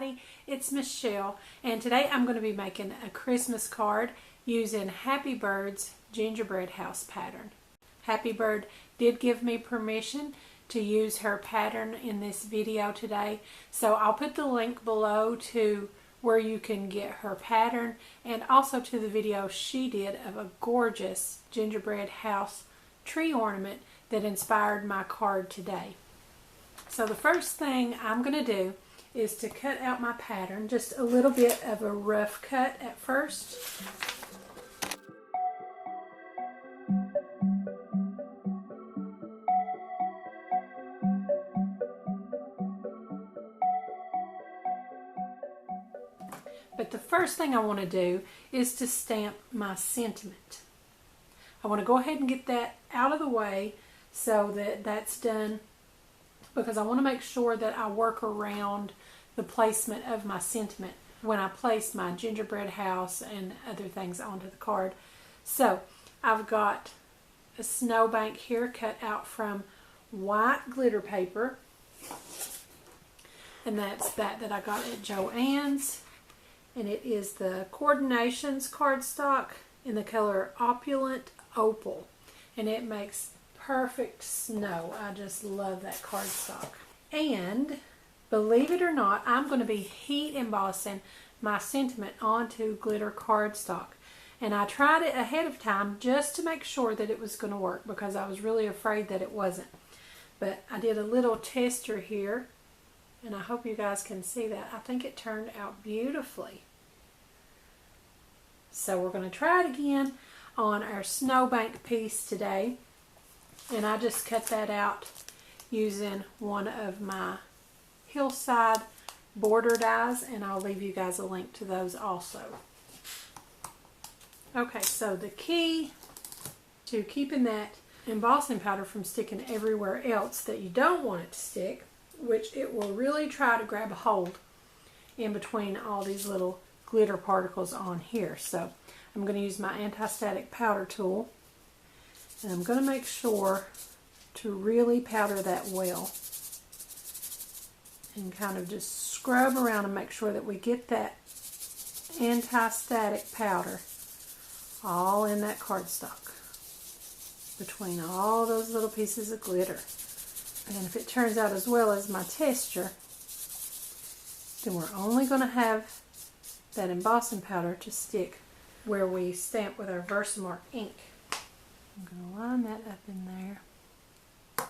everybody, it's Michelle, and today I'm going to be making a Christmas card using HappyBird's Gingerbread House pattern. HappyBird did give me permission to use her pattern in this video today, so I'll put the link below to where you can get her pattern and also to the video she did of a gorgeous gingerbread house tree ornament that inspired my card today. So the first thing I'm going to do is to cut out my pattern, just a little bit of a rough cut at first. But the first thing I want to do is to stamp my sentiment. I want to go ahead and get that out of the way so that that's done, because I want to make sure that I work around the placement of my sentiment when I place my gingerbread house and other things onto the card. So I've got a snowbank here cut out from white glitter paper, and that's that I got at Joann's, and it is the Coordinations cardstock in the color Opulent Opal, and it makes perfect snow. I just love that cardstock. And believe it or not, I'm going to be heat embossing my sentiment onto glitter cardstock. And I tried it ahead of time just to make sure that it was going to work, because I was really afraid that it wasn't. But I did a little tester here, and I hope you guys can see that. I think it turned out beautifully. So we're going to try it again on our snowbank piece today. And I just cut that out using one of my Hillside Border Dies, and I'll leave you guys a link to those also. Okay, so the key to keeping that embossing powder from sticking everywhere else that you don't want it to stick, which it will really try to grab a hold in between all these little glitter particles on here. So I'm going to use my anti-static powder tool. And I'm going to make sure to really powder that well and kind of just scrub around and make sure that we get that anti-static powder all in that cardstock between all those little pieces of glitter. And if it turns out as well as my tester, then we're only going to have that embossing powder to stick where we stamp with our Versamark ink. I'm going to line that up in there and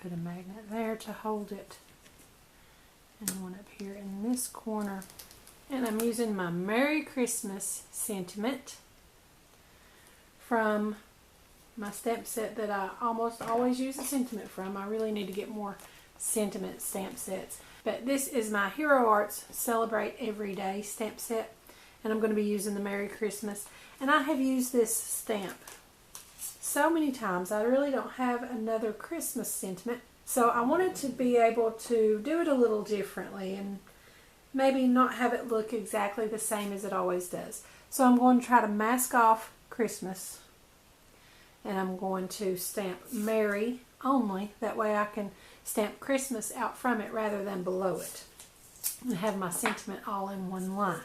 put a magnet there to hold it, and one up here in this corner. And I'm using my Merry Christmas sentiment from my stamp set that I almost always use a sentiment from. I really need to get more sentiment stamp sets. But this is my Hero Arts Celebrate Every Day stamp set, and I'm going to be using the Merry Christmas. And I have used this stamp so many times. I really don't have another Christmas sentiment, so I wanted to be able to do it a little differently and maybe not have it look exactly the same as it always does. So I'm going to try to mask off Christmas, and I'm going to stamp Merry only. That way I can stamp Christmas out from it rather than below it, and have my sentiment all in one line.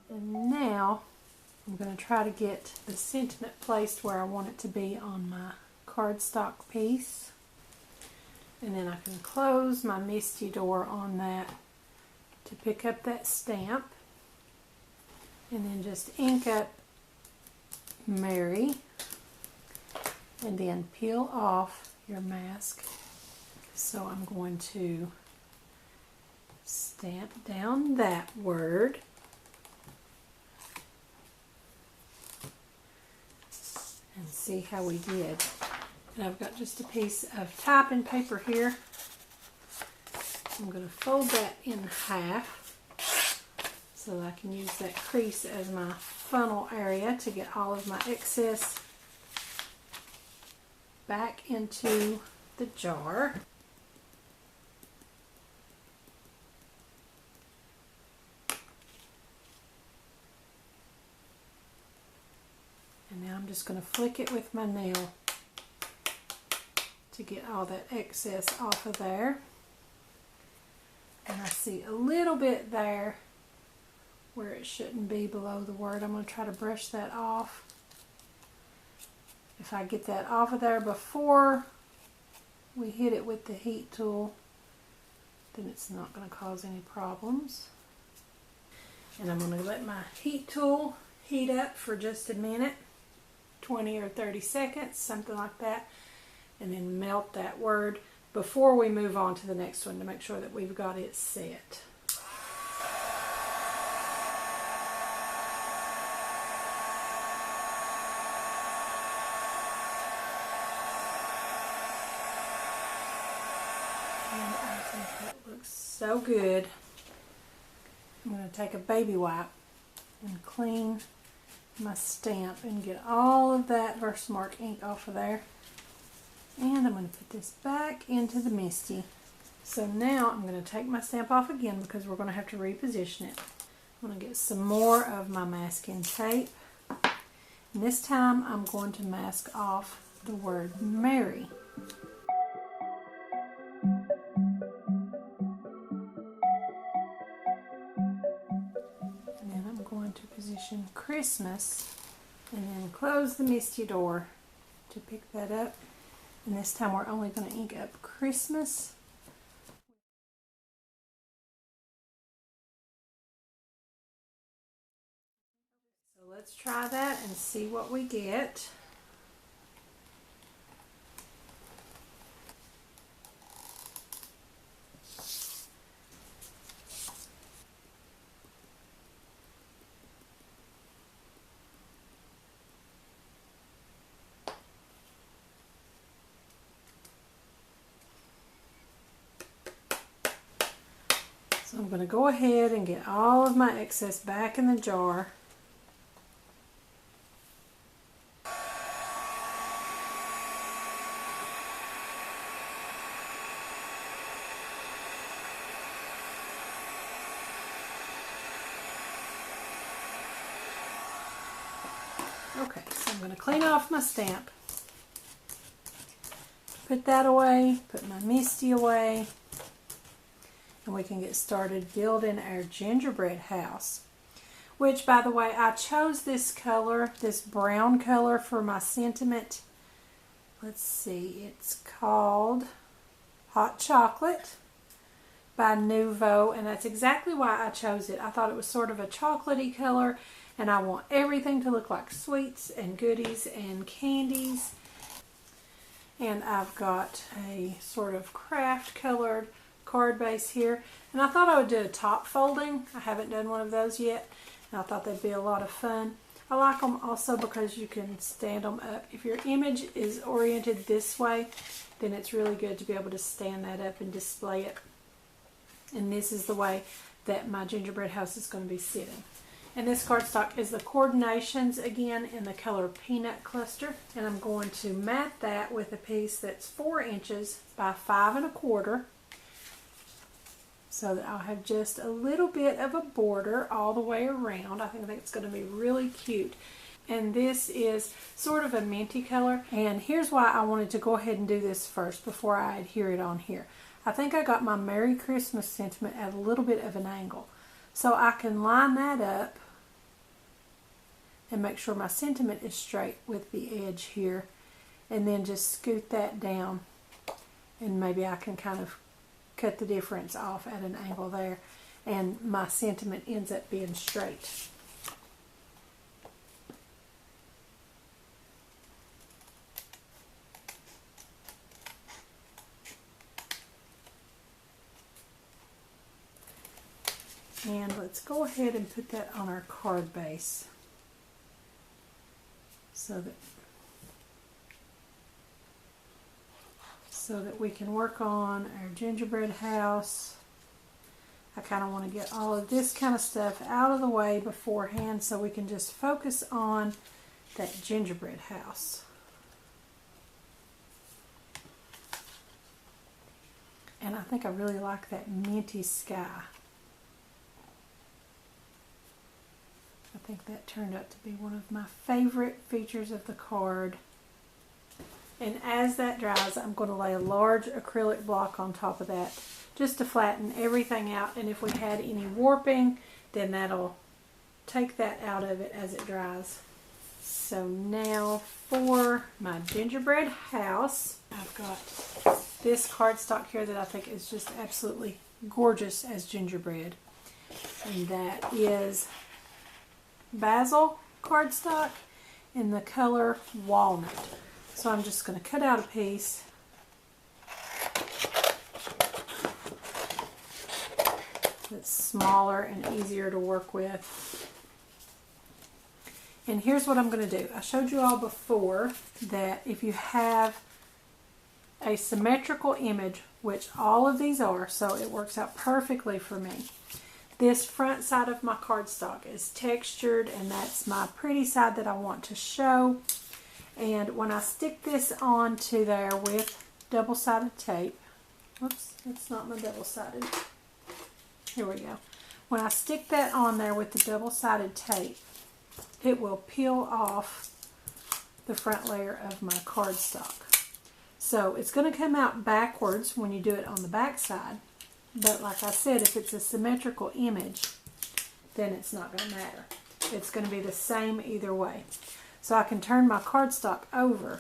And now I'm going to try to get the sentiment placed where I want it to be on my cardstock piece. And then I can close my Misty door on that to pick up that stamp. And then just ink up Merry. And then peel off your mask. So I'm going to stamp down that word. And see how we did. And I've got just a piece of typing paper here. I'm going to fold that in half so that I can use that crease as my funnel area to get all of my excess back into the jar. I'm just going to flick it with my nail to get all that excess off of there. And I see a little bit there where it shouldn't be below the word. I'm going to try to brush that off. If I get that off of there before we hit it with the heat tool, then it's not going to cause any problems. And I'm going to let my heat tool heat up for just a minute, 20 or 30 seconds, something like that, and then melt that word before we move on to the next one to make sure that we've got it set. And I think that looks so good. I'm going to take a baby wipe and clean my stamp and get all of that Versamark ink off of there. And I'm going to put this back into the Misty. So now I'm going to take my stamp off again because we're going to have to reposition it. I'm going to get some more of my masking tape. And this time I'm going to mask off the word Merry. And then I'm going to position Christmas and then close the Misty door to pick that up. And this time we're only going to ink up Christmas. So let's try that and see what we get. So I'm going to go ahead and get all of my excess back in the jar. Okay, so I'm going to clean off my stamp. Put that away, put my Misty away. And we can get started building our gingerbread house, which, by the way, I chose this color, this brown color, for my sentiment. Let's see, it's called Hot Chocolate by Nouveau, and that's exactly why I chose it. I thought it was sort of a chocolatey color, and I want everything to look like sweets and goodies and candies. And I've got a sort of Kraft colored card base here, and I thought I would do a top folding. I haven't done one of those yet, and I thought they'd be a lot of fun. I like them also because you can stand them up. If your image is oriented this way, then it's really good to be able to stand that up and display it. And this is the way that my gingerbread house is going to be sitting. And this cardstock is the Coordinations, again, in the color Peanut Cluster. And I'm going to mat that with a piece that's 4 inches by 5 1/4. So that I'll have just a little bit of a border all the way around. I think it's going to be really cute. And this is sort of a minty color. And here's why I wanted to go ahead and do this first before I adhere it on here. I think I got my Merry Christmas sentiment at a little bit of an angle. So I can line that up and make sure my sentiment is straight with the edge here. And then just scoot that down. And maybe I can kind of cut the difference off at an angle there, and my sentiment ends up being straight. And let's go ahead and put that on our card base so that we can work on our gingerbread house. I kind of want to get all of this kind of stuff out of the way beforehand so we can just focus on that gingerbread house. And I think I really like that minty sky. I think that turned out to be one of my favorite features of the card. And as that dries, I'm going to lay a large acrylic block on top of that just to flatten everything out. And if we had any warping, then that'll take that out of it as it dries. So now for my gingerbread house, I've got this cardstock here that I think is just absolutely gorgeous as gingerbread. And that is basil cardstock in the color walnut. So I'm just going to cut out a piece that's smaller and easier to work with. And here's what I'm going to do. I showed you all before that if you have a symmetrical image, which all of these are, so it works out perfectly for me. This front side of my cardstock is textured, and that's my pretty side that I want to show. And when I stick this onto there with double-sided tape, whoops, that's not my double-sided. Here we go. When I stick that on there with the double-sided tape, it will peel off the front layer of my cardstock. So it's going to come out backwards when you do it on the back side. But like I said, if it's a symmetrical image, then it's not going to matter. It's going to be the same either way. So I can turn my cardstock over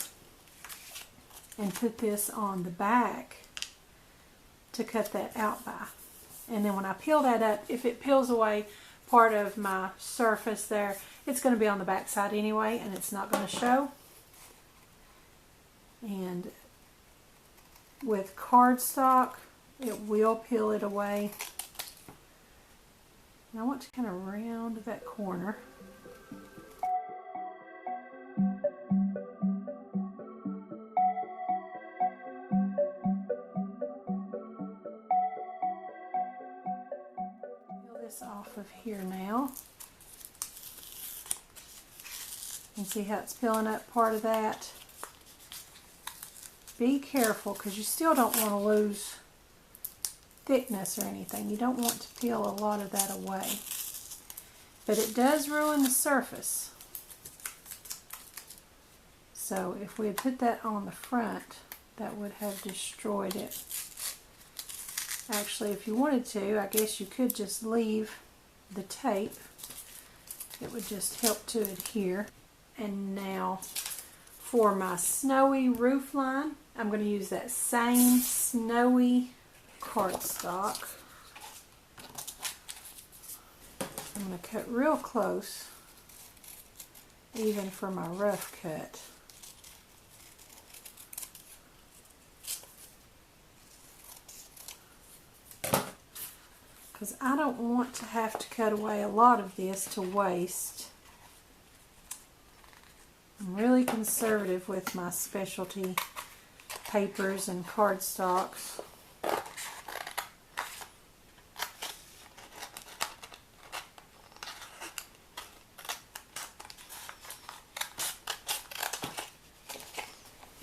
and put this on the back to cut that out by. And then when I peel that up, if it peels away part of my surface there, it's going to be on the back side anyway, and it's not going to show. And with cardstock, it will peel it away. And I want to kind of round that corner. Peel this off of here now. And see how it's peeling up part of that. Be careful because you still don't want to lose thickness or anything. You don't want to peel a lot of that away. But it does ruin the surface. So if we had put that on the front, that would have destroyed it. Actually, if you wanted to, I guess you could just leave the tape. It would just help to adhere. And now for my snowy roof line, I'm going to use that same snowy cardstock. I'm going to cut real close, even for my rough cut. Because I don't want to have to cut away a lot of this to waste. I'm really conservative with my specialty papers and cardstocks.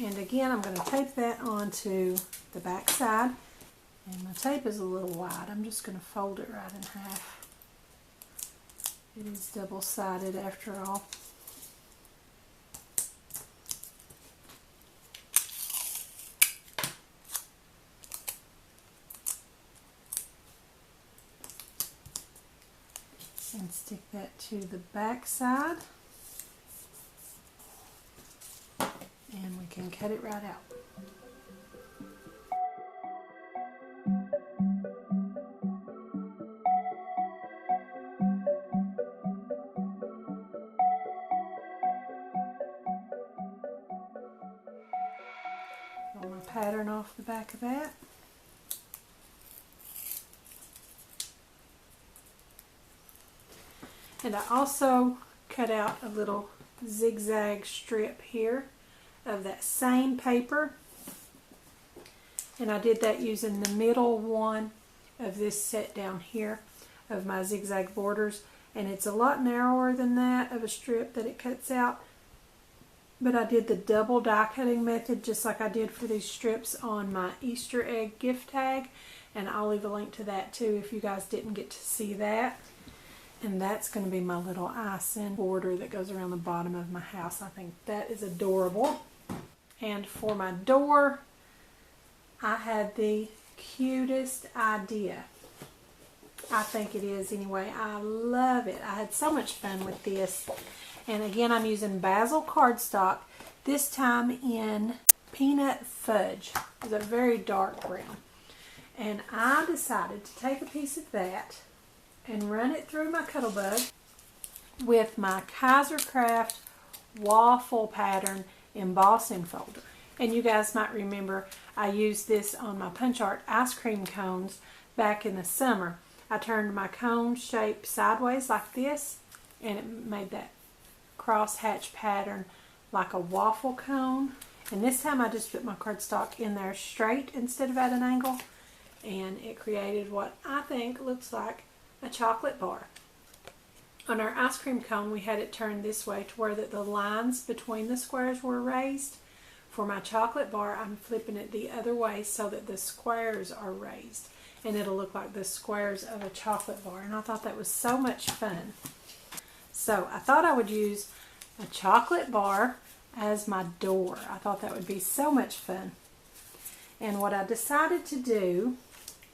And again, I'm going to tape that onto the back side. And my tape is a little wide. I'm just going to fold it right in half. It is double-sided after all. And stick that to the back side. And we can cut it right out. Pull my pattern off the back of that. And I also cut out a little zigzag strip here of that same paper. And I did that using the middle one of this set down here of my zigzag borders. And it's a lot narrower than that of a strip that it cuts out. But I did the double die cutting method just like I did for these strips on my Easter egg gift tag. And I'll leave a link to that too if you guys didn't get to see that. And that's going to be my little icing border that goes around the bottom of my house. I think that is adorable. And for my door, I had the cutest idea. I think it is anyway. I love it. I had so much fun with this. And again, I'm using basil cardstock, this time in peanut fudge. It's a very dark brown. And I decided to take a piece of that and run it through my Cuttlebug with my Kaiser Kraft Waffle pattern embossing folder. And you guys might remember I used this on my punch art ice cream cones back in the summer. I turned my cone shape sideways like this, and it made that crosshatch pattern like a waffle cone. And this time I just put my cardstock in there straight instead of at an angle, and it created what I think looks like a chocolate bar. On our ice cream cone, we had it turned this way to where the lines between the squares were raised. For my chocolate bar, I'm flipping it the other way so that the squares are raised, and it'll look like the squares of a chocolate bar. And I thought that was so much fun. So I thought I would use a chocolate bar as my door. I thought that would be so much fun. And what I decided to do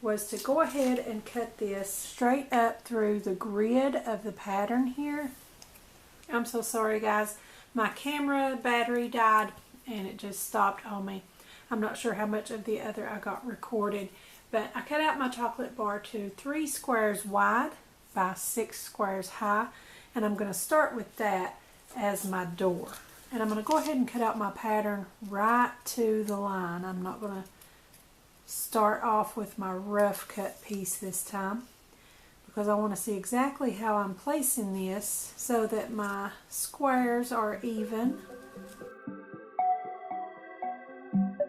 was to go ahead and cut this straight up through the grid of the pattern here. I'm so sorry guys, my camera battery died and it just stopped on me. I'm not sure how much of the other I got recorded, but I cut out my chocolate bar to 3 squares wide by 6 squares high, and I'm going to start with that as my door. And I'm going to go ahead and cut out my pattern right to the line. I'm not going to start off with my rough cut piece this time, because I want to see exactly how I'm placing this so that my squares are even. I'm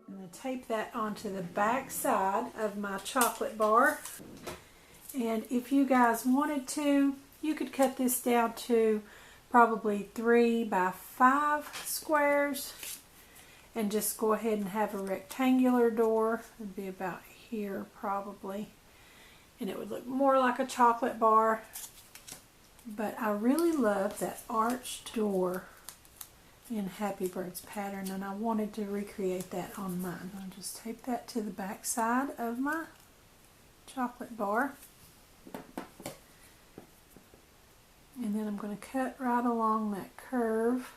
going to tape that onto the back side of my chocolate bar. And if you guys wanted to, you could cut this down to probably 3 by 5 squares and just go ahead and have a rectangular door. It'd be about here probably, and it would look more like a chocolate bar. But I really love that arched door in HappyBird's pattern, and I wanted to recreate that on mine. I'll just tape that to the back side of my chocolate bar. And then I'm going to cut right along that curve.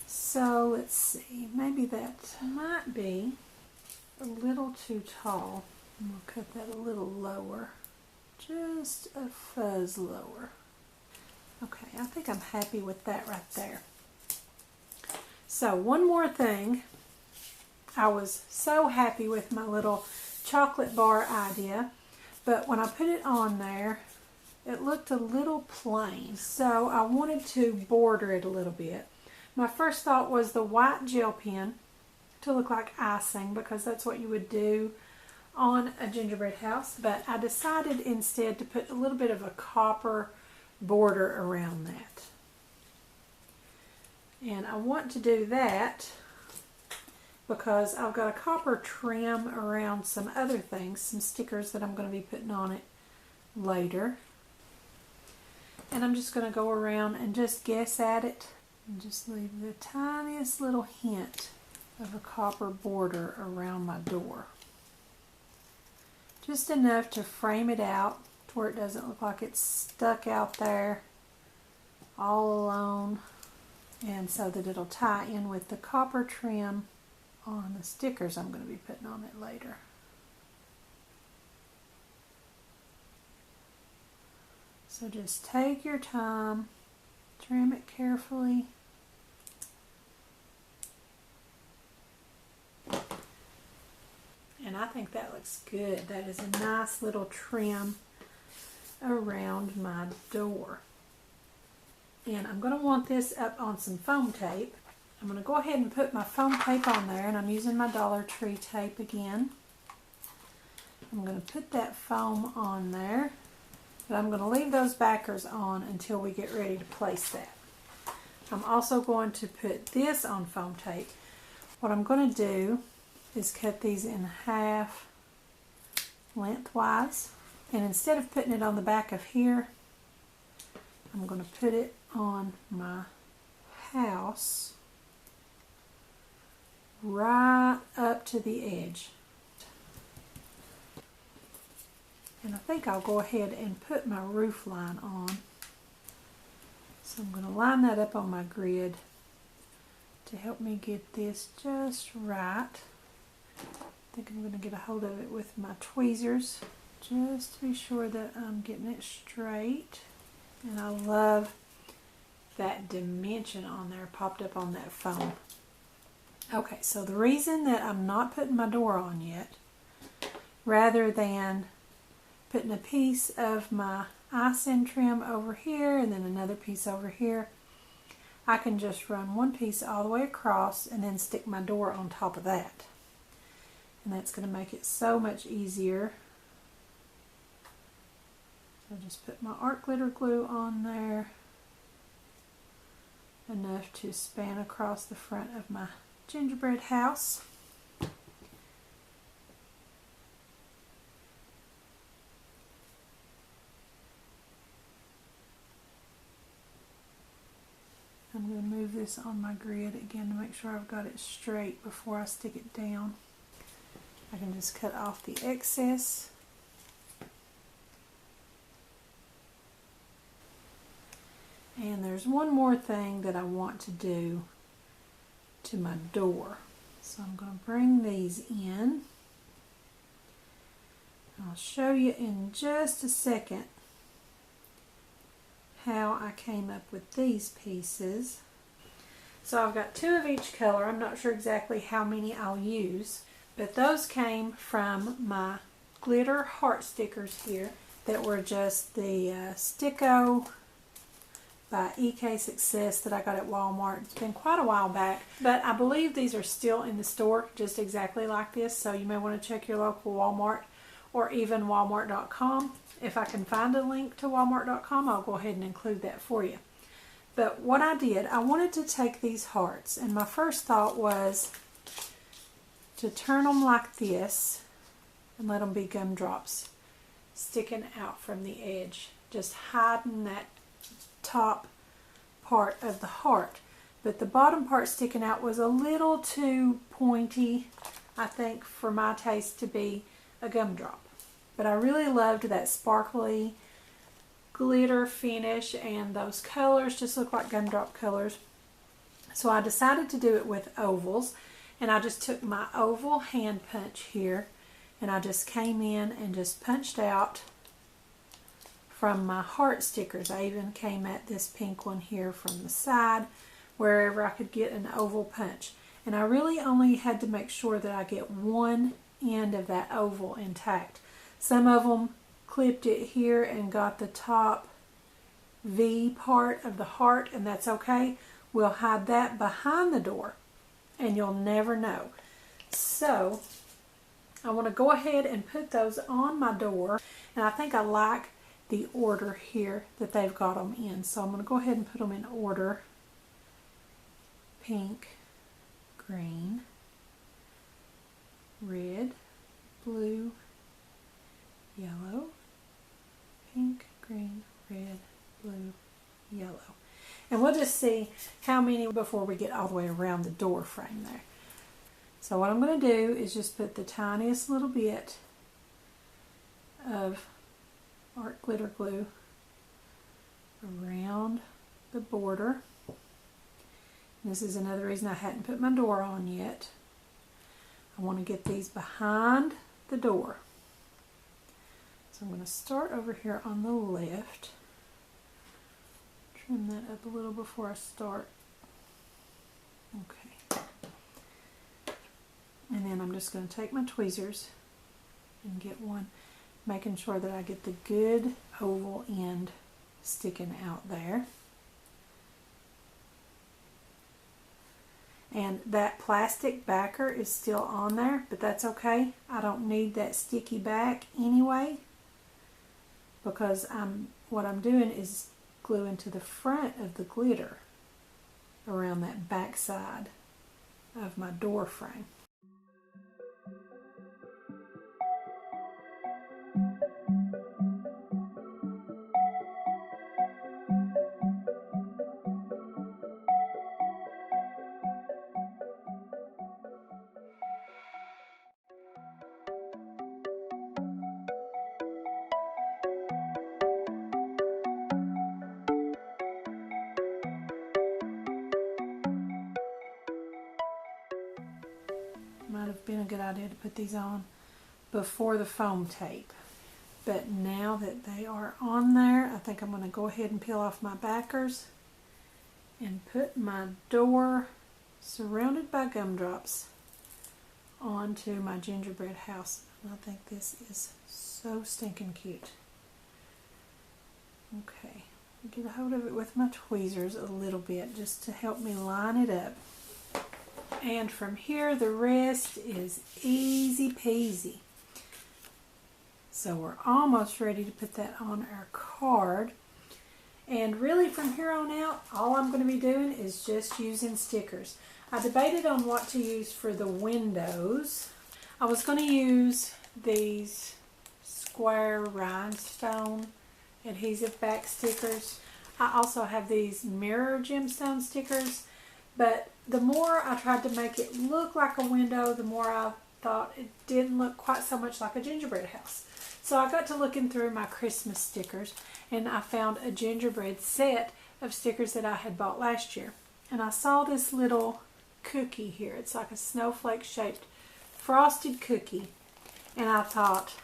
So let's see, maybe that might be a little too tall. I'm going to cut that a little lower, just a fuzz lower. Okay, I think I'm happy with that right there. So one more thing. I was so happy with my little chocolate bar idea, but when I put it on there, it looked a little plain. So I wanted to border it a little bit. My first thought was the white gel pen to look like icing, because that's what you would do on a gingerbread house, but I decided instead to put a little bit of a copper border around that. And I want to do that because I've got a copper trim around some other things, some stickers that I'm going to be putting on it later. And I'm just going to go around and just guess at it and just leave the tiniest little hint of a copper border around my door. Just enough to frame it out to where it doesn't look like it's stuck out there all alone, and so that it'll tie in with the copper trim on the stickers I'm going to be putting on it later. So just take your time, trim it carefully. And I think that looks good. That is a nice little trim around my door. And I'm going to want this up on some foam tape. I'm going to go ahead and put my foam tape on there, and I'm using my Dollar Tree tape again. I'm going to put that foam on there, but I'm going to leave those backers on until we get ready to place that. I'm also going to put this on foam tape. What I'm going to do is cut these in half lengthwise, and instead of putting it on the back of here, I'm going to put it on my house right up to the edge. And I think I'll go ahead and put my roof line on. So I'm going to line that up on my grid to help me get this just right. I think I'm going to get a hold of it with my tweezers just to be sure that I'm getting it straight. And I love that dimension on there popped up on that foam. Okay, so the reason that I'm not putting my door on yet, rather than putting a piece of my icing trim over here and then another piece over here, I can just run one piece all the way across and then stick my door on top of that. And that's going to make it so much easier. So I'll just put my art glitter glue on there, enough to span across the front of my gingerbread house. I'm going to move this on my grid again to make sure I've got it straight before I stick it down. I can just cut off the excess. And there's one more thing that I want to do to my door. So I'm going to bring these in. I'll show you in just a second how I came up with these pieces. So I've got two of each color. I'm not sure exactly how many I'll use, but those came from my glitter heart stickers here that were just the Sticko by EK Success that I got at Walmart. It's been quite a while back, but I believe these are still in the store just exactly like this, so you may want to check your local Walmart or even walmart.com. If I can find a link to walmart.com, I'll go ahead and include that for you. But what I did, I wanted to take these hearts, and my first thought was to turn them like this and let them be gumdrops sticking out from the edge, just hiding that top part of the heart. But the bottom part sticking out was a little too pointy, I think, for my taste to be a gumdrop. But I really loved that sparkly glitter finish, and those colors just look like gumdrop colors. So I decided to do it with ovals, and I just took my oval hand punch here, and I just came in and just punched out from my heart stickers. I even came at this pink one here from the side, wherever I could get an oval punch. And I really only had to make sure that I get one end of that oval intact. Some of them clipped it here and got the top V part of the heart, and that's okay. We'll hide that behind the door and you'll never know. So I want to go ahead and put those on my door, and I think I like the order here that they've got them in. So I'm going to go ahead and put them in order. Pink, green, red, blue, yellow, pink, green, red, blue, yellow. And we'll just see how many before we get all the way around the door frame there. So what I'm going to do is just put the tiniest little bit of art glitter glue around the border. And this is another reason I hadn't put my door on yet. I want to get these behind the door. So I'm going to start over here on the left. Trim that up a little before I start. Okay. And then I'm just going to take my tweezers and get one, making sure that I get the good oval end sticking out there. And that plastic backer is still on there, but that's okay. I don't need that sticky back anyway, because what I'm doing is gluing to the front of the glitter. around that back side of my door frame. Might have been a good idea to put these on before the foam tape. But now that they are on there, I think I'm going to go ahead and peel off my backers and put my door surrounded by gumdrops onto my gingerbread house. And I think this is so stinking cute. Okay, get a hold of it with my tweezers a little bit just to help me line it up. And from here, the rest is easy peasy. So we're almost ready to put that on our card. And really from here on out, all I'm going to be doing is just using stickers. I debated on what to use for the windows. I was going to use these square rhinestone adhesive back stickers. I also have these mirror gemstone stickers. But the more I tried to make it look like a window, the more I thought it didn't look quite so much like a gingerbread house. So I got to looking through my Christmas stickers, and I found a gingerbread set of stickers that I had bought last year. And I saw this little cookie here. It's like a snowflake shaped frosted cookie. And I thought,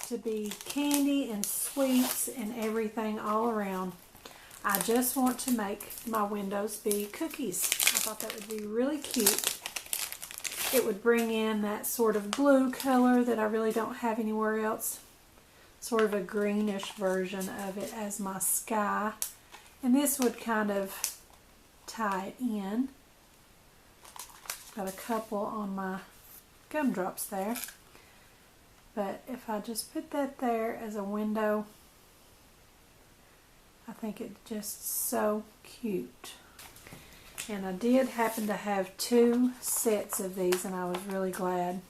to be candy and sweets and everything all around, I just want to make my windows be cookies. I thought that would be really cute. It would bring in that sort of blue color that I really don't have anywhere else. Sort of a greenish version of it as my sky. And this would kind of tie it in. Got a couple on my gumdrops there. But if I just put that there as a window, I think it's just so cute. And I did happen to have 2 sets of these, and I was really glad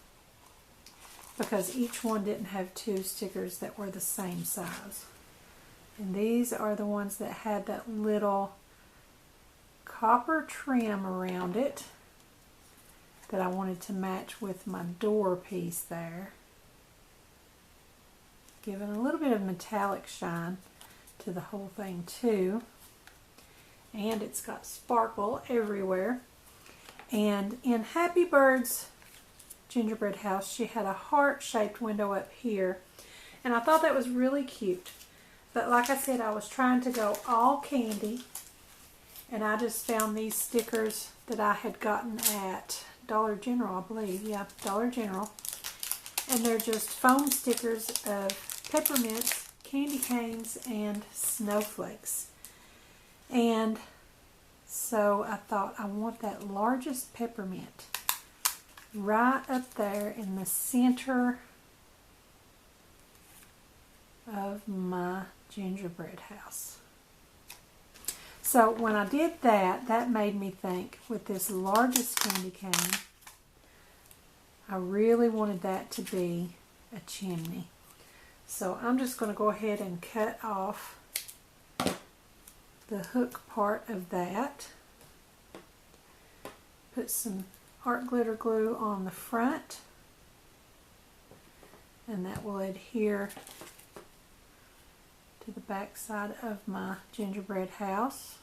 because each one didn't have 2 stickers that were the same size. And these are the ones that had that little copper trim around it that I wanted to match with my door piece there, giving a little bit of metallic shine to the whole thing too. And it's got sparkle everywhere. And in HappyBird's gingerbread house, she had a heart-shaped window up here, and I thought that was really cute. But like I said, I was trying to go all candy, and I just found these stickers that I had gotten at Dollar General, I believe. Yeah, Dollar General. And they're just foam stickers of peppermints, candy canes, and snowflakes. And so I thought, I want that largest peppermint right up there in the center of my gingerbread house. So when I did that, that made me think, with this largest candy cane, I really wanted that to be a chimney. So I'm just going to go ahead and cut off the hook part of that. Put some art glitter glue on the front, and that will adhere to the back side of my gingerbread house.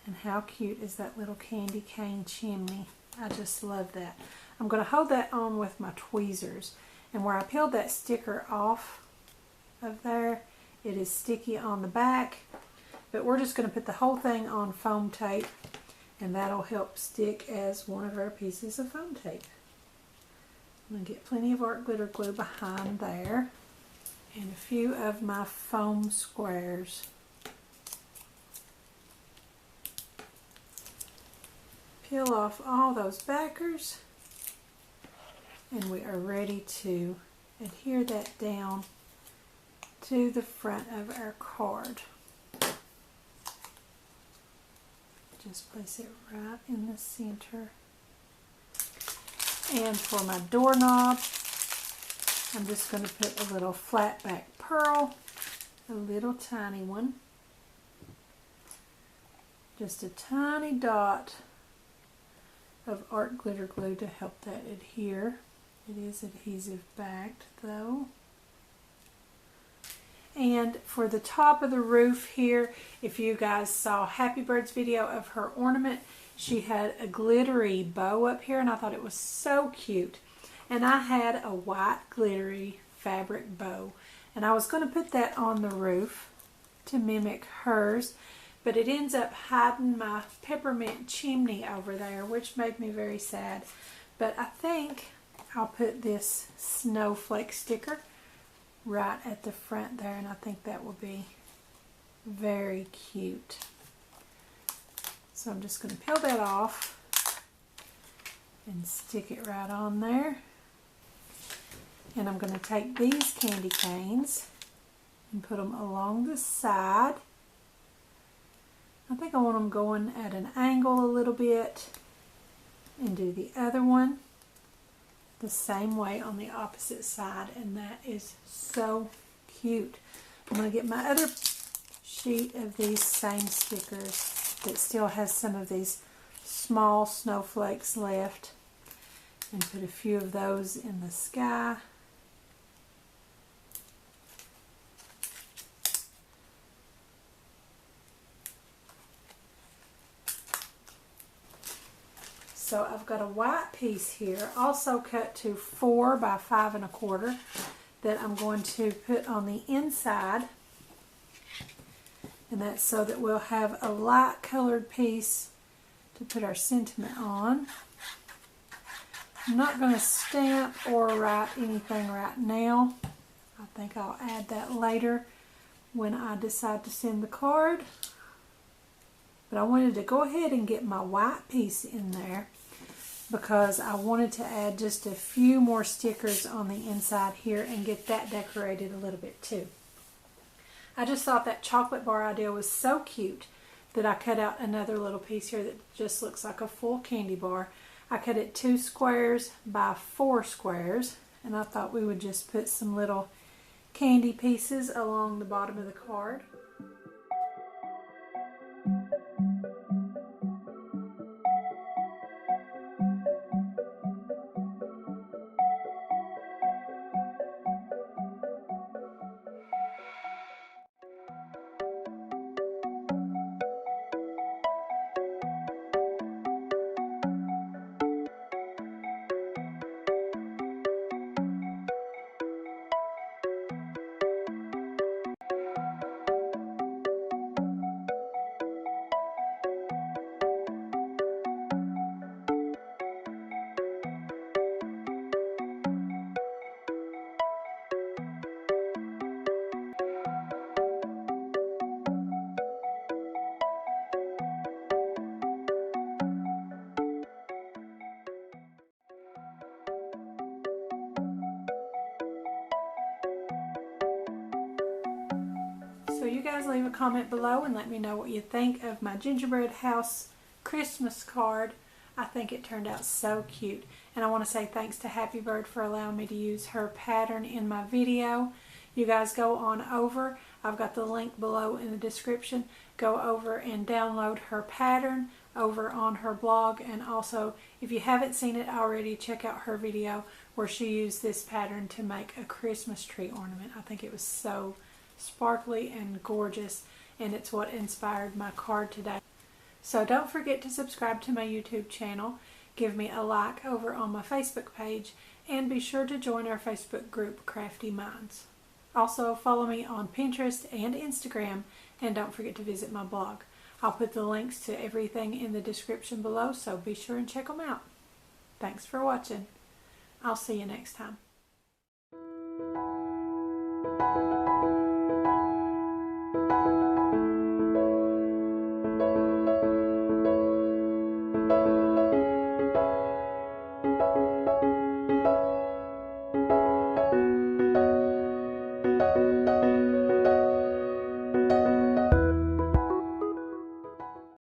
And how cute is that little candy cane chimney? I just love that. I'm going to hold that on with my tweezers. And where I peeled that sticker off of there, it is sticky on the back. But we're just going to put the whole thing on foam tape, and that'll help stick as one of our pieces of foam tape. I'm going to get plenty of art glitter glue behind there, and a few of my foam squares. Peel off all those backers, and we are ready to adhere that down to the front of our card. just place it right in the center. And for my doorknob, I'm just going to put a little flat back pearl, a little tiny one. Just a tiny dot of art glitter glue to help that adhere. It is adhesive backed though. And for the top of the roof here, if you guys saw HappyBird's video of her ornament, she had a glittery bow up here and I thought it was so cute. And I had a white glittery fabric bow and I was going to put that on the roof to mimic hers, but it ends up hiding my peppermint chimney over there, which made me very sad. But I think I'll put this snowflake sticker right at the front there, and I think that will be very cute. So I'm just going to peel that off and stick it right on there. And I'm going to take these candy canes and put them along the side. I think I want them going at an angle a little bit, and do the other one the same way on the opposite side, and that is so cute. I'm going to get my other sheet of these same stickers that still has some of these small snowflakes left and put a few of those in the sky. So I've got a white piece here, also cut to 4 by 5 1/4, that I'm going to put on the inside. And that's so that we'll have a light colored piece to put our sentiment on. I'm not going to stamp or write anything right now. I think I'll add that later when I decide to send the card. But I wanted to go ahead and get my white piece in there because I wanted to add just a few more stickers on the inside here and get that decorated a little bit too. I just thought that chocolate bar idea was so cute that I cut out another little piece here that just looks like a full candy bar. I cut it 2 squares by 4 squares, and I thought we would just put some little candy pieces along the bottom of the card. So you guys leave a comment below and let me know what you think of my Gingerbread House Christmas card. I think it turned out so cute. And I want to say thanks to HappyBird for allowing me to use her pattern in my video. You guys go on over. I've got the link below in the description. Go over and download her pattern over on her blog. And also, if you haven't seen it already, check out her video where she used this pattern to make a Christmas tree ornament. I think it was so sparkly and gorgeous, and it's what inspired my card today. So don't forget to subscribe to my YouTube channel, give me a like over on my Facebook page, and be sure to join our Facebook group Crafty Minds. Also follow me on Pinterest and Instagram, and don't forget to visit my blog. I'll put the links to everything in the description below, so be sure and check them out. Thanks for watching. I'll see you next time.